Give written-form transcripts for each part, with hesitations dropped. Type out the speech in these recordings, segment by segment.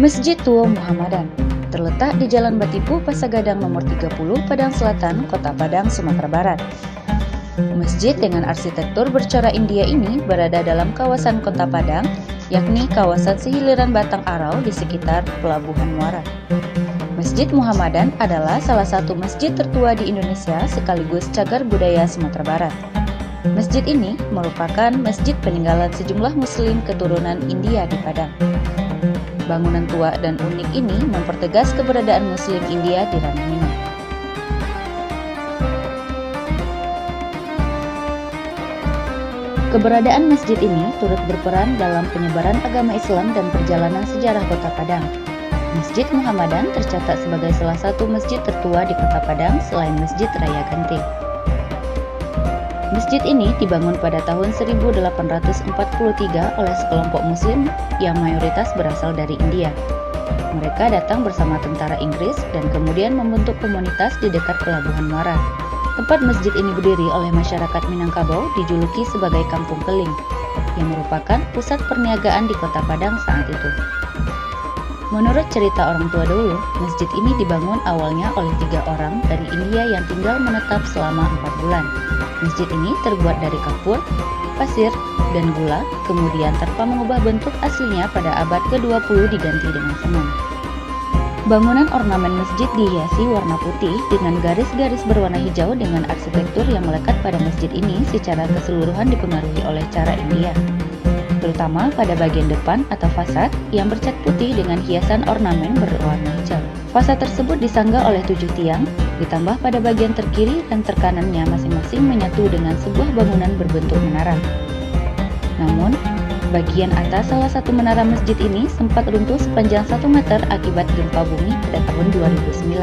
Masjid Tua Muhammadan terletak di Jalan Batipu, Pasagadang nomor 30, Padang Selatan, Kota Padang, Sumatera Barat. Masjid dengan arsitektur bercorak India ini berada dalam kawasan Kota Padang, yakni kawasan sehiliran Batang Arau di sekitar Pelabuhan Muara. Masjid Muhammadan adalah salah satu masjid tertua di Indonesia sekaligus cagar budaya Sumatera Barat. Masjid ini merupakan masjid peninggalan sejumlah muslim keturunan India di Padang. Bangunan tua dan unik ini mempertegas keberadaan muslim India di ranah ini. Keberadaan masjid ini turut berperan dalam penyebaran agama Islam dan perjalanan sejarah Kota Padang. Masjid Muhammadan tercatat sebagai salah satu masjid tertua di Kota Padang selain Masjid Raya Genting. Masjid ini dibangun pada tahun 1843 oleh sekelompok muslim yang mayoritas berasal dari India. Mereka datang bersama tentara Inggris dan kemudian membentuk komunitas di dekat Pelabuhan Muara. Tempat masjid ini berdiri oleh masyarakat Minangkabau dijuluki sebagai Kampung Keling, yang merupakan pusat perniagaan di Kota Padang saat itu. Menurut cerita orang tua dulu, masjid ini dibangun awalnya oleh 3 orang dari India yang tinggal menetap selama 4 bulan. Masjid ini terbuat dari kapur, pasir, dan gula, kemudian tanpa mengubah bentuk aslinya pada abad ke-20 diganti dengan semen. Bangunan ornamen masjid dihiasi warna putih dengan garis-garis berwarna hijau dengan arsitektur yang melekat pada masjid ini secara keseluruhan dipengaruhi oleh cara India, terutama pada bagian depan atau fasad yang bercat putih dengan hiasan ornamen berwarna hijau. Fasad tersebut disanggah oleh 7 tiang, ditambah pada bagian terkiri dan terkanannya masing-masing menyatu dengan sebuah bangunan berbentuk menara. Namun, bagian atas salah satu menara masjid ini sempat runtuh sepanjang 1 meter akibat gempa bumi pada tahun 2009.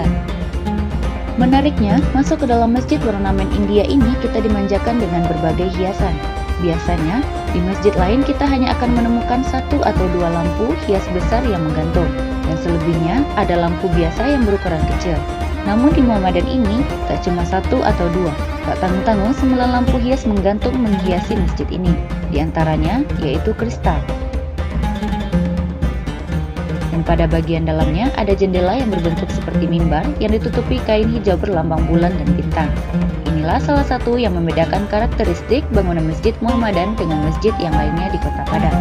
Menariknya, masuk ke dalam masjid berornamen India ini kita dimanjakan dengan berbagai hiasan. Biasanya, di masjid lain kita hanya akan menemukan 1 atau 2 lampu hias besar yang menggantung, dan selebihnya ada lampu biasa yang berukuran kecil. Namun di Muhammadan ini, tak cuma 1 atau 2, tak tanggung-tanggung 9 lampu hias menggantung menghiasi masjid ini, di antaranya yaitu kristal. Dan pada bagian dalamnya ada jendela yang berbentuk seperti mimbar yang ditutupi kain hijau berlambang bulan dan bintang. Inilah salah satu yang membedakan karakteristik bangunan Masjid Muhammadan dengan masjid yang lainnya di Kota Padang.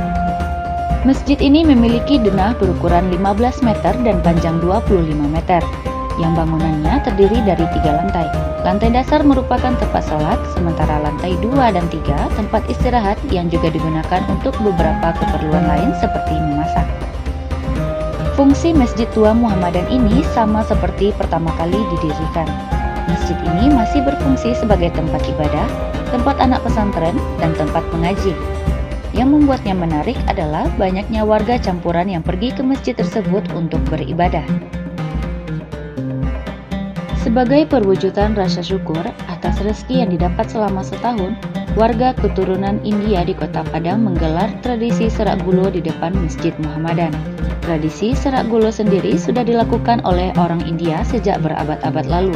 Masjid ini memiliki denah berukuran 15 meter dan panjang 25 meter, yang bangunannya terdiri dari 3 lantai. Lantai dasar merupakan tempat sholat, sementara lantai 2 dan 3 tempat istirahat yang juga digunakan untuk beberapa keperluan lain seperti memasak. Fungsi Masjid Tua Muhammadan ini sama seperti pertama kali didirikan. Masjid ini masih berfungsi sebagai tempat ibadah, tempat anak pesantren, dan tempat mengaji. Yang membuatnya menarik adalah banyaknya warga campuran yang pergi ke masjid tersebut untuk beribadah. Sebagai perwujudan rasa syukur atas rezeki yang didapat selama setahun, warga keturunan India di Kota Padang menggelar tradisi serak gulo di depan Masjid Muhammadan. Tradisi serak gulo sendiri sudah dilakukan oleh orang India sejak berabad-abad lalu.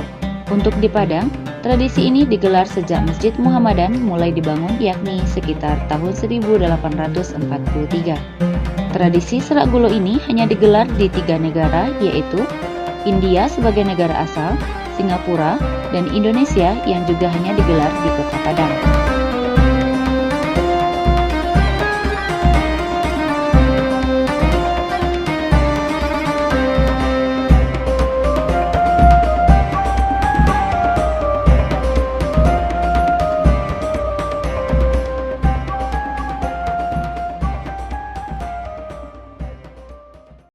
Untuk di Padang, tradisi ini digelar sejak Masjid Muhammadan mulai dibangun yakni sekitar tahun 1843. Tradisi serak gulo ini hanya digelar di 3 negara yaitu India sebagai negara asal, Singapura, dan Indonesia yang juga hanya digelar di Kota Padang.